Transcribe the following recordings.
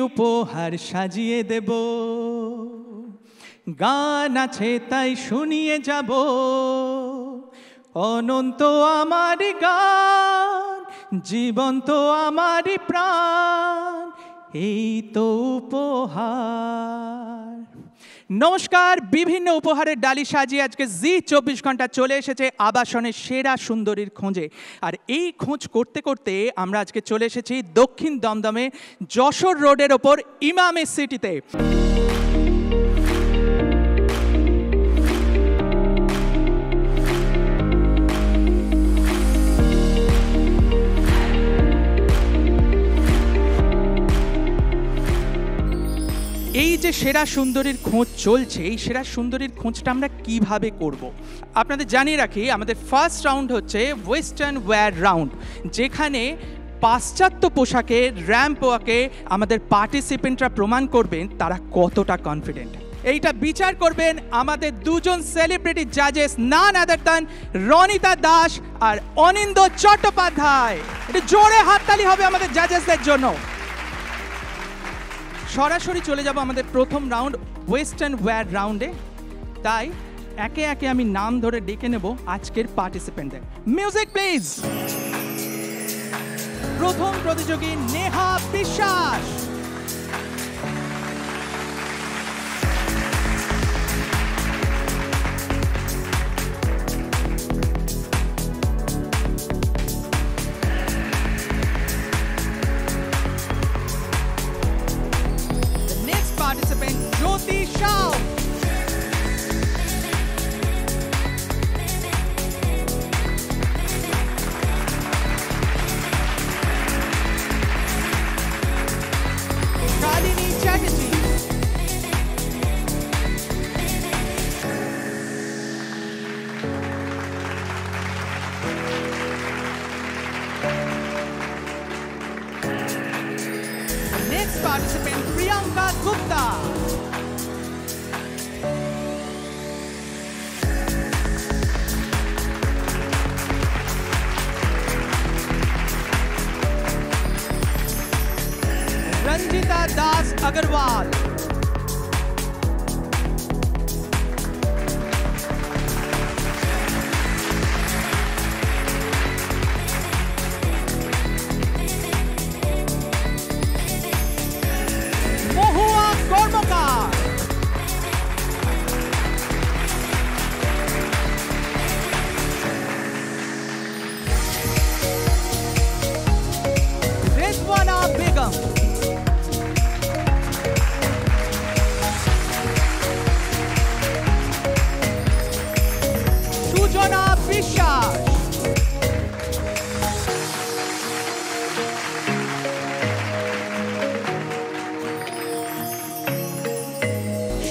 উপহার সাজিয়ে দেব, গান আছে তাই শুনিয়ে যাব, অনন্ত আমার গান, জীবন্ত আমার প্রাণ, এই তো উপহার। নমস্কার, বিভিন্ন উপহারের ডালি সাজিয়ে আজকে জি 24 ঘন্টা চলে এসেছে আবাসনের সেরা সুন্দরীর খোঁজে। আর এই খোঁজ করতে করতে আমরা আজকে চলে এসেছি দক্ষিণ দমদমে যশোর রোডের ওপর ইমামি সিটিতে। এই যে সেরা সুন্দরীর খোঁজ চলছে, এই সেরা সুন্দরীর খোঁজটা আমরা কিভাবে করব। আপনাদের জানিয়ে রাখি, আমাদের ফার্স্ট রাউন্ড হচ্ছে ওয়েস্টার্ন ওয়্যার রাউন্ড, যেখানে পাশ্চাত্য পোশাকে র্যাম্প ওয়াকে আমাদের পার্টিসিপেন্টরা প্রমাণ করবেন তারা কতটা কনফিডেন্ট। এইটা বিচার করবেন আমাদের দুজন সেলিব্রিটি জাজেস, নান আদার দ্যান রনিতা দাস আর অনিন্দ চট্টোপাধ্যায়। এটা জোরে হাততালি হবে আমাদের জাজেসদের জন্য। সরাসরি চলে যাব আমাদের প্রথম রাউন্ড ওয়েস্টার্ন ওয়্যার রাউন্ডে। তাই একে একে আমি নাম ধরে ডেকে নেব আজকের পার্টিসিপেন্টদের। Music please. প্রথম প্রতিযোগী নেহা বিশ্বাস, participant Jyoti Shah, Shalini Chatterjee, next participant Priyanka Gupta, Ranjita Das Agarwal, Mohua Kormokar, Rizwana Begum, Sujana বিশ্বাস,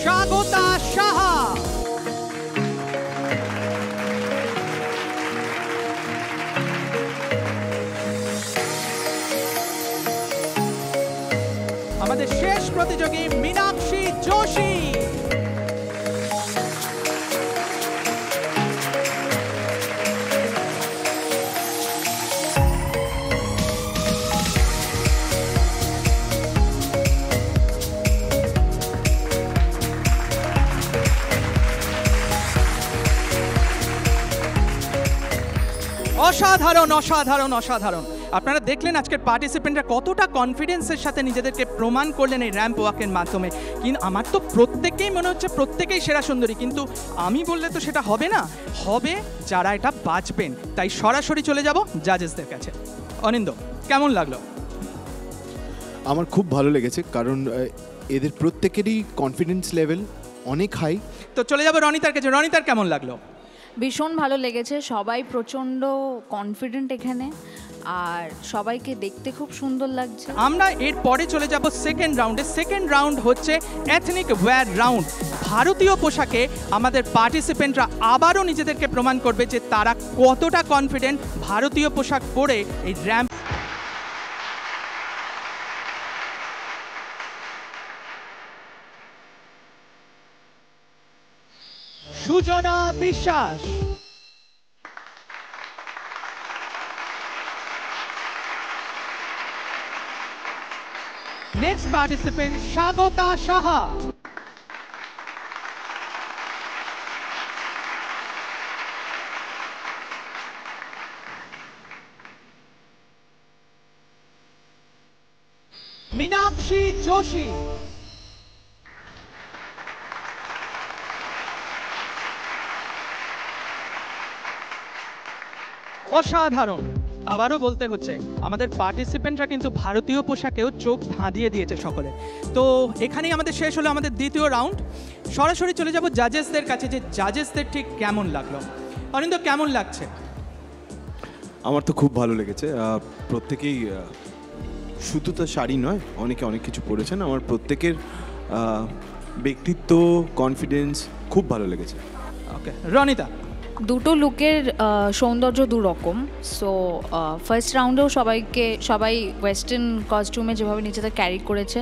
স্বাগতা সাহা, আমাদের শেষ প্রতিযোগী মীনাক্ষী যোশী, অসাধারণ অসাধারণ অসাধারণ। আপনারা দেখলেন আজকের পার্টিসিপেন্টরা কতটা কনফিডেন্সের সাথে নিজেদেরকে প্রমাণ করলেন এই র্যাম্প ওয়াকের মাধ্যমে। কিন্তু আমার তো প্রত্যেকেই মনে হচ্ছে প্রত্যেকেই সেরা সুন্দরী, কিন্তু আমি বললে তো সেটা হবে না, হবে যারা এটা বাঁচবেন। তাই সরাসরি চলে যাব জাজেসদের কাছে। অনিন্দ, কেমন লাগলো? আমার খুব ভালো লেগেছে, কারণ এদের প্রত্যেকেরই কনফিডেন্স লেভেল অনেক হাই। তো চলে যাব রনিতার কাছে। রনিতার কেমন লাগলো? ভীষণ ভালো লেগেছে, সবাই প্রচণ্ড কনফিডেন্ট এখানে, আর সবাইকে দেখতে খুব সুন্দর লাগছে। আমরা এর পরে চলে যাব সেকেন্ড রাউন্ডে। সেকেন্ড রাউন্ড হচ্ছে এথনিক ওয়্যার রাউন্ড। ভারতীয় পোশাকে আমাদের পার্টিসিপেন্টরা আবারও নিজেদেরকে প্রমাণ করবে যে তারা কতটা কনফিডেন্ট ভারতীয় পোশাক পরে এই র্যাম্প। সুজনা বিশ্বাস, নেক্সট পার্টিসিপেন্ট স্বাগতা সাহা। মীনাক্ষী যোশী। অসাধারণ, আবারও বলতে হচ্ছে আমাদের পার্টিসিপেন্টরা কিন্তু ভারতীয় পোশাকেও চোখ ধাঁধিয়ে দিয়েছে সকলে। তো এখানেই আমাদের শেষ হলো আমাদের দ্বিতীয় রাউন্ড। সরাসরি চলে যাব জাজেসদের কাছে, যে জাজেসদের ঠিক কেমন লাগলো। অরিন্দ, কেমন লাগছে? আমার তো খুব ভালো লেগেছে। প্রত্যেকেই শুধু তো শাড়ি নয়, অনেকে অনেক কিছু পরেছেন। আমার প্রত্যেকের ব্যক্তিত্ব, কনফিডেন্স খুব ভালো লেগেছে। ওকে, রনিতা। দুটো লুকের সৌন্দর্য দু রকম। সো ফার্স্ট রাউন্ডেও সবাই ওয়েস্টার্ন কস্টিউমে যেভাবে নিজেদের ক্যারি করেছে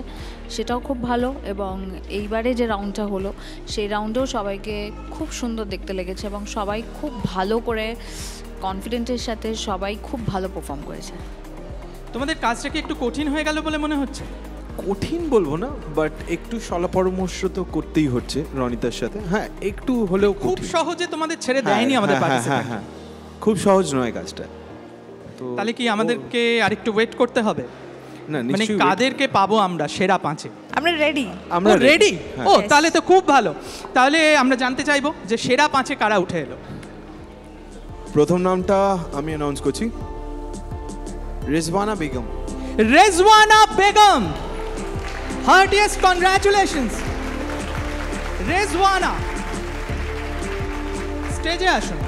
সেটাও খুব ভালো, এবং এইবারে যে রাউন্ডটা হলো সেই রাউন্ডেও সবাইকে খুব সুন্দর দেখতে লেগেছে, এবং সবাই খুব ভালো করে কনফিডেন্টের সাথে সবাই খুব ভালো পারফর্ম করেছে। তোমাদের কাজটা কি একটু কঠিন হয়ে গেল বলে মনে হচ্ছে? কঠিন বলবো না, বাট একটু সলা পরামর্শ তো করতেই হচ্ছে রনিতার সাথে। হ্যাঁ, একটু হলেও খুব সহজে তোমাদের ছেড়ে দেয়নি আমাদের পার্টিসিপেন্ট। হ্যাঁ, খুব সহজ নয় কাজটা। তো তাহলে কি আমাদেরকে আরেকটু ওয়েট করতে হবে? না, মানে নিশ্চয়ই কাদেরকে পাবো আমরা সেরা পাঁচে? আমরা রেডি। আমরা রেডি? হ্যাঁ। ও, তাহলে তো খুব ভালো। তাহলে আমরা জানতে চাইবো যে সেরা পাঁচে কারা উঠে এলো। প্রথম নামটা আমি অ্যানাউন্স করছি, রেজওয়ানা বেগম। Rezwana Begum, heartiest congratulations. রেজওয়ানা, স্টেজে আসুন।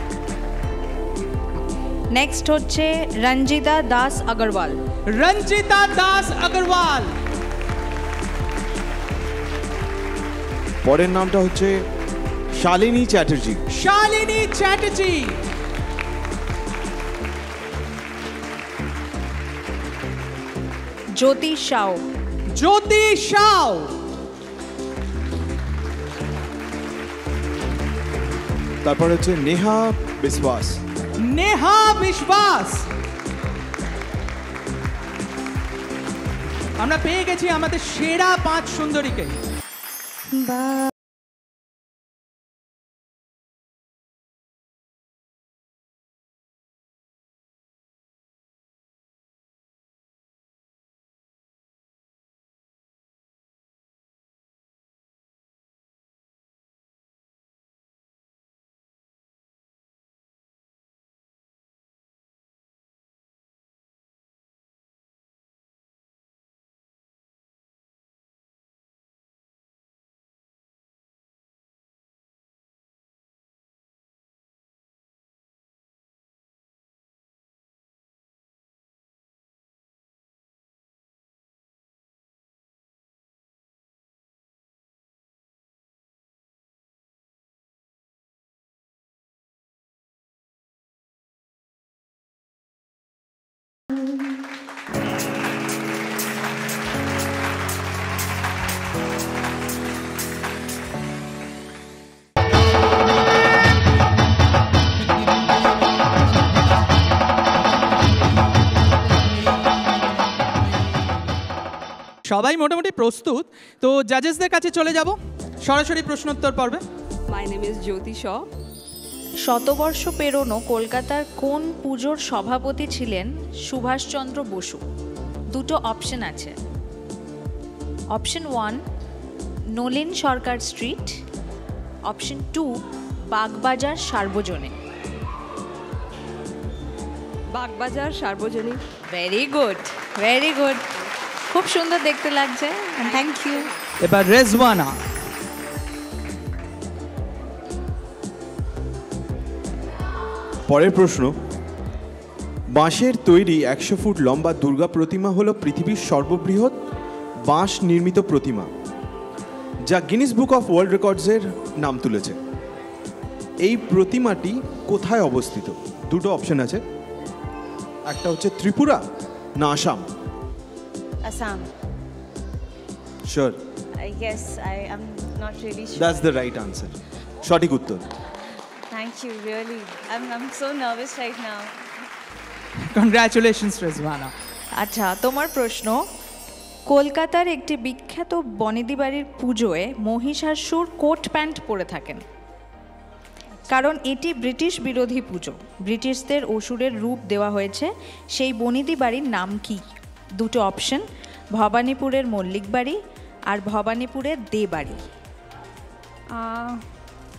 নেক্সট হচ্ছে রঞ্জিতা দাস আগরওয়াল। রঞ্জিতা দাস আগরওয়াল। পরের নামটা হচ্ছে শালিনী চ্যাটার্জি। শালিনী চ্যাটার্জি। জ্যোতি সাউ। জ্যোতি সাউ। তারপর হচ্ছে নেহা বিশ্বাস। নেহা বিশ্বাস। আমরা পেয়ে গেছি আমাদের সেরা পাঁচ সুন্দরীকে। সবাই মোটামুটি প্রস্তুত, তো জাজেসদের কাছে চলে যাব সরাসরি প্রশ্নোত্তর পর্বে। My name is Jyoti Shaw. শতবর্ষ পেরোনো কলকাতার কোন পুজোর সভাপতি ছিলেন সুভাষচন্দ্র বসু? দুটো অপশন আছে। অপশন 1 নলিন সরকার স্ট্রিট, অপশন 2 বাগবাজার সার্বজনীন। বাগবাজার সার্বজনীন। ভেরি গুড, ভেরি গুড, খুব সুন্দর দেখতে লাগছে, থ্যাংক ইউ। এবার রেজওয়ানা। পরের প্রশ্ন, বাঁশের তৈরি 100 ফুট লম্বা দুর্গা প্রতিমা হলো পৃথিবীর সর্ববৃহৎ বাঁশ নির্মিত প্রতিমা, যা গিনিস বুক অফ ওয়ার্ল্ড রেকর্ডসের নাম তুলেছে। এই প্রতিমাটি কোথায় অবস্থিত? দুটো অপশন আছে, একটা হচ্ছে ত্রিপুরা না Assam. Assam. Sure? I guess I am not really sure. That's the right answer, সঠিক উত্তর। Thank you, really. I'm so nervous right now. Congratulations Rezwana. আচ্ছা, তোমার প্রশ্ন, কলকাতার একটি বিখ্যাত বনেদি বাড়ির পুজোয় মহিষাসুর কোট প্যান্ট পরে থাকেন, কারণ এটি ব্রিটিশ বিরোধী পুজো। ব্রিটিশদের অসুরের রূপ দেওয়া হয়েছে। সেই বনেদি বাড়ির নাম কি? দুটো অপশন, ভবানীপুরের মল্লিক বাড়ি আর ভবানীপুরের দে বাড়ি।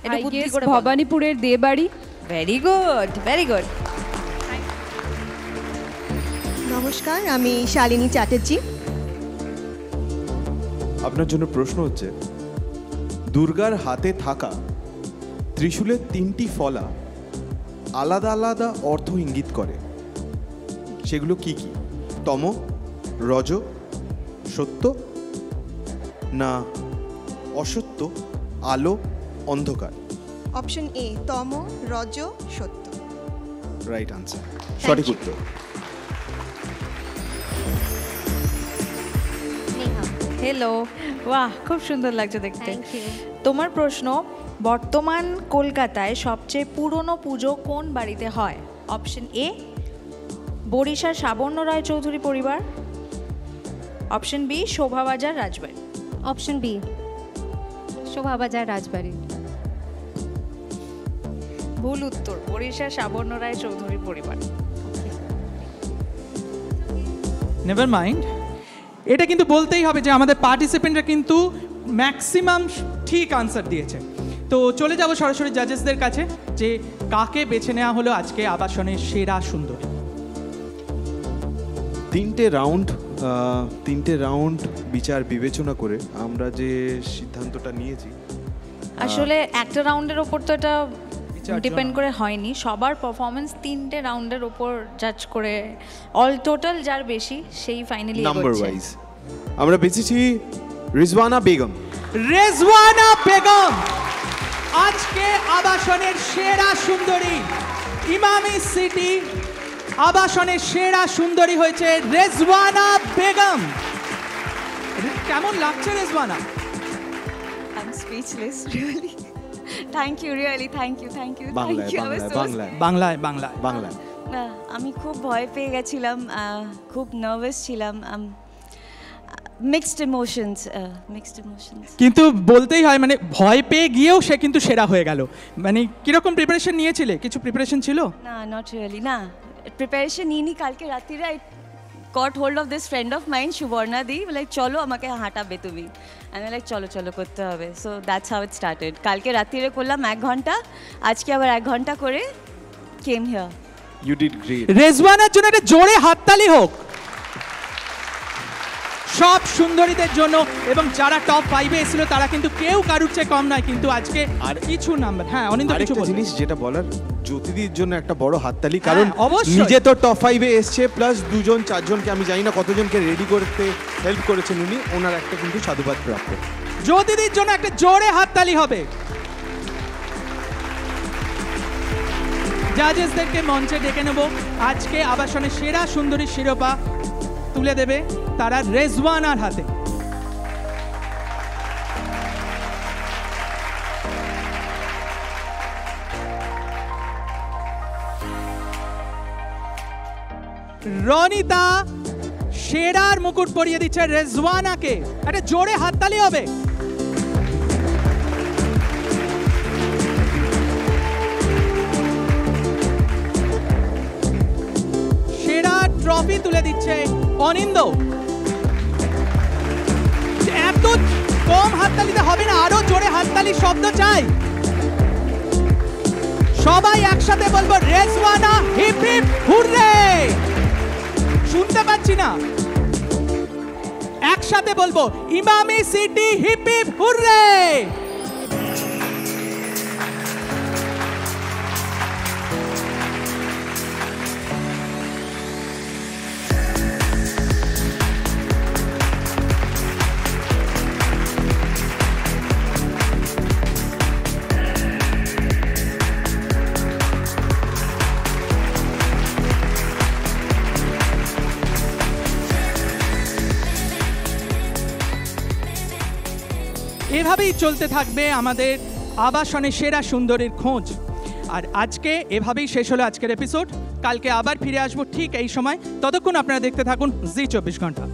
এটা বুদ্ধি করে বলো। ভবানীপুরের দে বাড়ি। Very good, very good. নমস্কার, আমি শালিনী চ্যাটার্জি। আপনার জন্য প্রশ্ন হচ্ছে, দুর্গার হাতে থাকা ত্রিশূলের 3টি ফলা আলাদা আলাদা অর্থ ইঙ্গিত করে, সেগুলো কি কি? তম, রজ, সত্য না অসত্য, আলো, অন্ধকার? অপশন এ, তম, রজ, সত্য। রাইট আনসার, সঠিক উত্তর। হ্যালো, বাহ, খুব সুন্দর লাগছে দেখতে। Thank you. তোমার প্রশ্ন, বর্তমান কলকাতায় সবচেয়ে পুরনো পুজো কোন বাড়িতে হয়? অপশন এ, বরিশার সাবর্ণ রায় চৌধুরী পরিবার। অপশন বি, শোভাবাজার রাজবাড়ি। অপশন বি, শোভাবাজার রাজবাড়ি। ভুল উত্তর, বরিশার সাবর্ণ রায় চৌধুরী পরিবার। নেভার মাইন্ড, এটা কিন্তু বলতেই হবে যে আমাদের পার্টিসিপেন্টরা কিন্তু ম্যাক্সিমাম ঠিক আনসার দিয়েছে। তো চলে যাব সরাসরি জাজেসদের কাছে, যে কাকে বেছে নেওয়া হলো আজকে আবাসনের সেরা সুন্দরী। তিনটে রাউন্ড বিচার বিবেচনা করে আমরা যে সিদ্ধান্তটা নিয়েছি, আসলে একটা রাউন্ডের ওপর তো এটা বিচার ডিপেন্ড করে হয়নি, সবার পারফরমেন্স 3টে রাউন্ডের ওপর জাজ করে অল টোটাল যার বেশি সেই ফাইনালি নাম্বার ওয়াইজ আমরা বেছেছি রিজওয়ানা বেগম। রেজওয়ানা বেগম আজকে আবাসনের সেরা সুন্দরী। ইমামি সিটি আবাসনের সেরা সুন্দরী হয়েছে রেজওয়ানা বেগম। কেমন লাগছে Rezwana? I'm speechless, really. Thank you, really. Thank you. বাংলায় Thank you. I was so বাংলায় বাংলায় বাংলায় না, আমি খুব ভয় পেয়ে গেছিলাম, খুব নার্ভাস ছিলাম, মিক্সড ইমোশনস। কিন্তু বলতেই হয়, মানে ভয় পেয়ে গিয়েও সে কিন্তু সেরা হয়ে গেল। মানে কিরকম প্রিপারেশন নিয়েছিলে? কিছু প্রিপারেশন ছিল? না, নট রিয়েলি, না প্রিপারেশন নিইনি। কালকে রাত্রিরে I got hold of this friend of mind, Suborna di, like চলো আমাকে হাঁটাবে তুমি। আমি লাইক চলো করতে হবে। So that's how it started. কালকে রাত্রিরে করলাম 1 ঘন্টা, আজকে আবার 1 ঘন্টা করে came here. You did great. রেজওয়ানার জন্য একটা জোরে হাততালি হোক সব সুন্দরীদের জন্য। এবং যারা টপ 5-এ এসেছিল তারা কিন্তু কেউ কারুর চেয়ে কম নয়, কিন্তু আজকে আর কিছু নাম্বার। হ্যাঁ, অনিন্দ কিছু আরেকটা বলবে? জিনিস যেটা বলার, জ্যোতিদির জন্য একটা বড় হাততালি, কারণ অবশ্যই। নিজে তো টপ 5-এ এসছে, প্লাস 2-4জনকে, আমি জানি না কতজনকে রেডি করতে হেল্প করেছেন উনি, ওনার একটা কিন্তু সাধুবাদ প্রাপ্য। জ্যোতিদির জন্য একটা জোরে হাততালি হবে। জাজেসদেরকে মঞ্চে ডেকে নেব। আজকে আবাসনের সেরা সুন্দরী শিরোপা তুলে দেবে তারা রেজওয়ানার হাতে। রনিতা সেরার মুকুট পরিয়ে দিচ্ছে রেজওয়ানাকে। একটা জোরে হাততালি হবে। সেরা ট্রফি তুলে দিচ্ছে অনিন্দ। এত কম হাততালিতে হবে না, আরো জোরে হাততালির শব্দ চাই। সবাই একসাথে বলবো রেজওয়ানা হিপ হিপ হুররে। শুনতে পাচ্ছি না, একসাথে বলবো Emami City hip hip hurray. এভাবেই চলতে থাকবে আমাদের আবাসনের সেরা সুন্দরীর খোঁজ। আর আজকে এভাবেই শেষ হলো আজকের এপিসোড। কালকে আবার ফিরে আসবো ঠিক এই সময়। ততক্ষণ আপনারা দেখতে থাকুন জি 24 ঘন্টা।